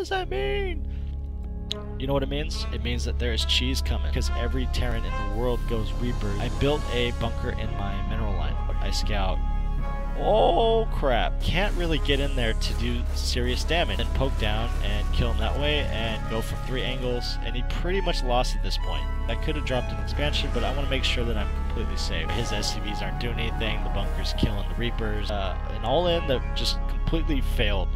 does that mean? You know what it means? It means that there is cheese coming, because every Terran in the world goes Reaper. I built a bunker in my mineral line. I scout. Oh crap, can't really get in there to do serious damage. And poke down and kill him that way and go from 3 angles, and he pretty much lost at this point. I could have dropped an expansion, but I want to make sure that I'm completely safe. His SCVs aren't doing anything, the bunker's killing the Reapers, and all in that just completely failed.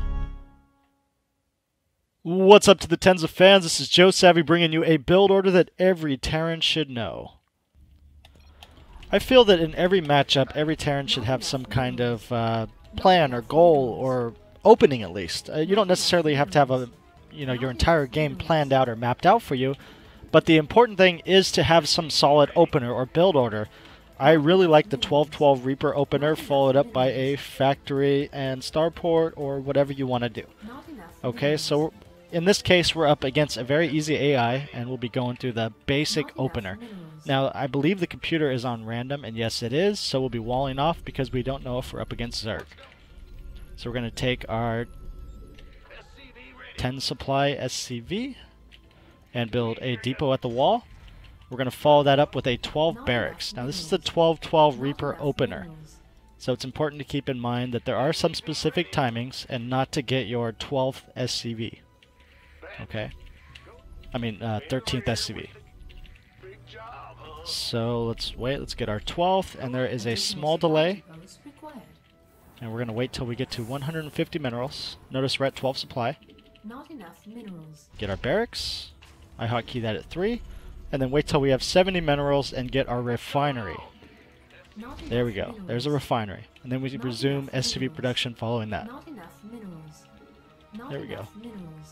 What's up to the tens of fans? This is JoeSavy bringing you a build order that every Terran should know. I feel that in every matchup, every Terran should have some kind of plan or goal or opening at least. You don't necessarily have to have your entire game planned out or mapped out for you, but the important thing is to have some solid opener or build order. I really like the 12-12 Reaper opener followed up by a factory and starport or whatever you want to do. Okay, so in this case we're up against a very easy AI and we'll be going through the basic opener. Now, I believe the computer is on random, and yes it is, so we'll be walling off because we don't know if we're up against Zerg. So we're going to take our 10 supply SCV and build a depot at the wall. We're going to follow that up with a 12 barracks. Now this is the 12-12 Reaper opener, so it's important to keep in mind that there are some specific timings and not to get your 12th SCV. Okay? I mean 13th SCV. So let's wait, let's get our 12th, and there is a small delay. And we're going to wait till we get to 150 minerals. Notice we're at 12 supply. Not enough minerals. Get our barracks. I hotkey that at 3. And then wait till we have 70 minerals and get our refinery. There we go. There's a refinery. And then we resume SCV production following that. There we go.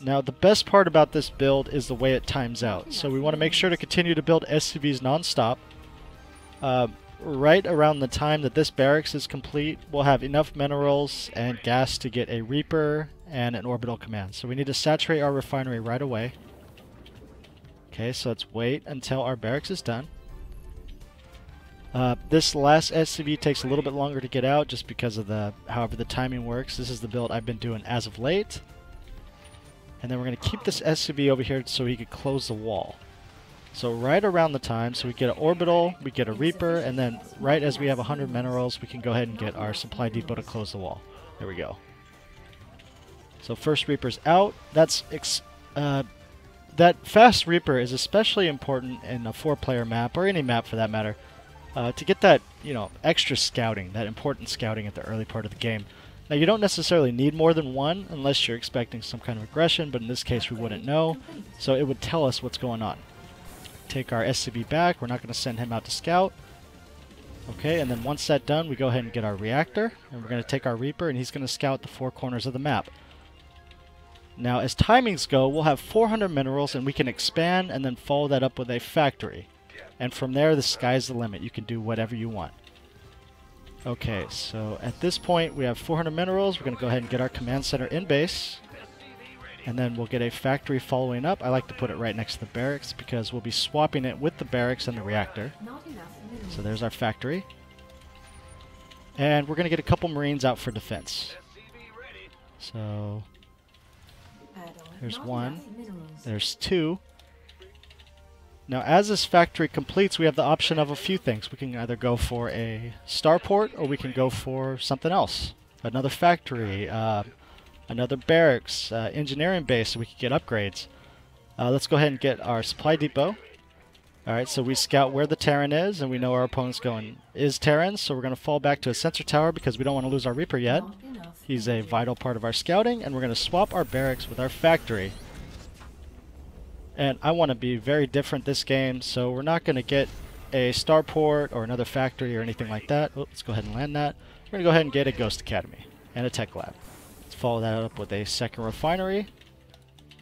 Now the best part about this build is the way it times out. So we want to make sure to continue to build SCVs non-stop. Right around the time that this barracks is complete, we'll have enough minerals and gas to get a Reaper and an Orbital command. So we need to saturate our refinery right away. Okay, so let's wait until our barracks is done. This last SCV takes a little bit longer to get out just because of however the timing works. This is the build I've been doing as of late. And then we're going to keep this SCV over here so he could close the wall. So right around the time, so we get an Orbital, we get a Reaper, and then right as we have 100 minerals, we can go ahead and get our supply depot to close the wall. There we go. So first Reaper's out. That fast Reaper is especially important in a 4-player map, or any map for that matter, to get that, extra scouting, that important scouting at the early part of the game. Now you don't necessarily need more than one unless you're expecting some kind of aggression, but in this case we wouldn't know, so it would tell us what's going on. Take our SCV back, we're not going to send him out to scout. Okay, and then once that's done, we go ahead and get our Reactor, and we're going to take our Reaper, and he's going to scout the 4 corners of the map. Now as timings go, we'll have 400 minerals, and we can expand and then follow that up with a factory. And from there, the sky's the limit. You can do whatever you want. Okay, so at this point, we have 400 minerals. We're going to go ahead and get our command center in base. And then we'll get a factory following up. I like to put it right next to the barracks because we'll be swapping it with the barracks and the reactor. So there's our factory. And we're going to get a couple Marines out for defense. So there's 1. There's 2. Now as this factory completes, we have the option of a few things. We can either go for a starport or we can go for something else. Another factory, another barracks, engineering base so we can get upgrades. Let's go ahead and get our supply depot. Alright, so we scout where the Terran is, and we know our opponent's is Terran, so we're going to fall back to a sensor tower because we don't want to lose our Reaper yet. He's a vital part of our scouting, and we're going to swap our barracks with our factory. And I want to be very different this game, so we're not going to get a starport or another factory or anything like that. Oh, let's go ahead and land that. We're going to go ahead and get a Ghost Academy and a Tech Lab. Let's follow that up with a second refinery,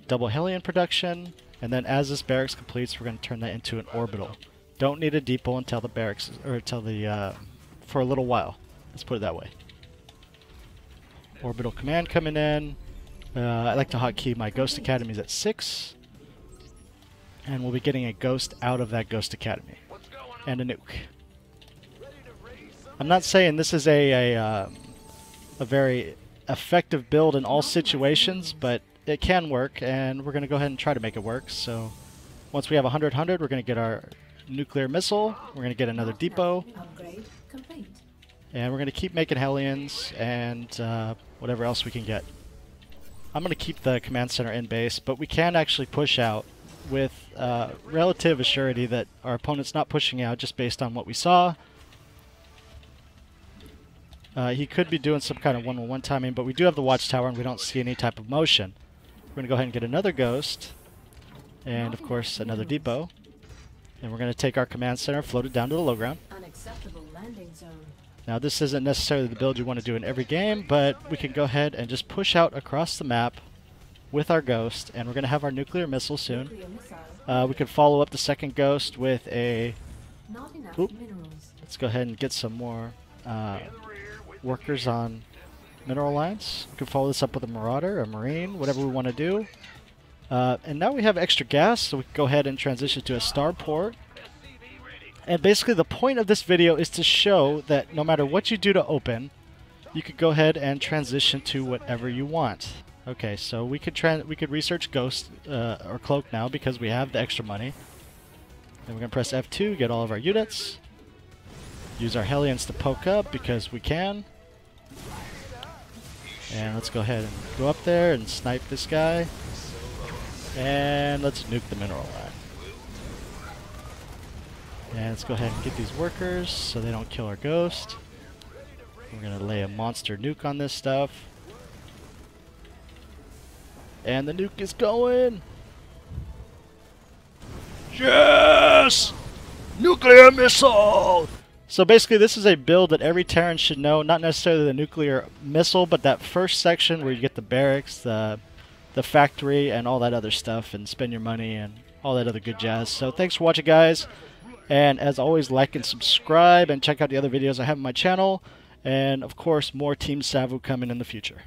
double Hellion production, and then as this barracks completes, we're going to turn that into an Orbital. Don't need a depot until the barracks, or until for a little while. Let's put it that way. Orbital command coming in. I like to hotkey my Ghost Academies at 6. And we'll be getting a ghost out of that Ghost Academy. And a nuke. I'm not saying this is a very effective build in all situations, but it can work, and we're going to go ahead and try to make it work. So once we have 100, we're going to get our nuclear missile. We're going to get another depot. Upgrade complete. And we're going to keep making Hellions and whatever else we can get. I'm going to keep the command center in base, but we can actually push out with relative assurity that our opponent's not pushing out just based on what we saw. He could be doing some kind of 1-1 timing, but we do have the watchtower and we don't see any type of motion. We're going to go ahead and get another ghost, and of course another depot. And we're going to take our command center, float it down to the low ground. Unacceptable landing zone. Now this isn't necessarily the build you want to do in every game, but we can go ahead and just push out across the map with our ghost, and we're going to have our nuclear missile soon. Nuclear missile. We could follow up the second ghost with a... Not enough Oop. minerals. Let's go ahead and get some more workers on mineral lines. We can follow this up with a marauder, a marine, whatever we want to do. And now we have extra gas, so we can go ahead and transition to a starport. And basically the point of this video is to show that no matter what you do to open, you could go ahead and transition to whatever you want. Okay, so we could research Ghost or Cloak now because we have the extra money. And we're going to press F2, get all of our units. Use our Hellions to poke up because we can. And let's go ahead and go up there and snipe this guy. And let's nuke the mineral line. And let's go ahead and get these workers so they don't kill our ghost. We're going to lay a monster nuke on this stuff. And the nuke is going! Yes! Nuclear missile! So basically this is a build that every Terran should know, not necessarily the nuclear missile, but that first section where you get the barracks, the factory, and all that other stuff, and spend your money and all that other good jazz. So thanks for watching, guys. And as always, like and subscribe, and check out the other videos I have on my channel. And of course, more Team Savu coming in the future.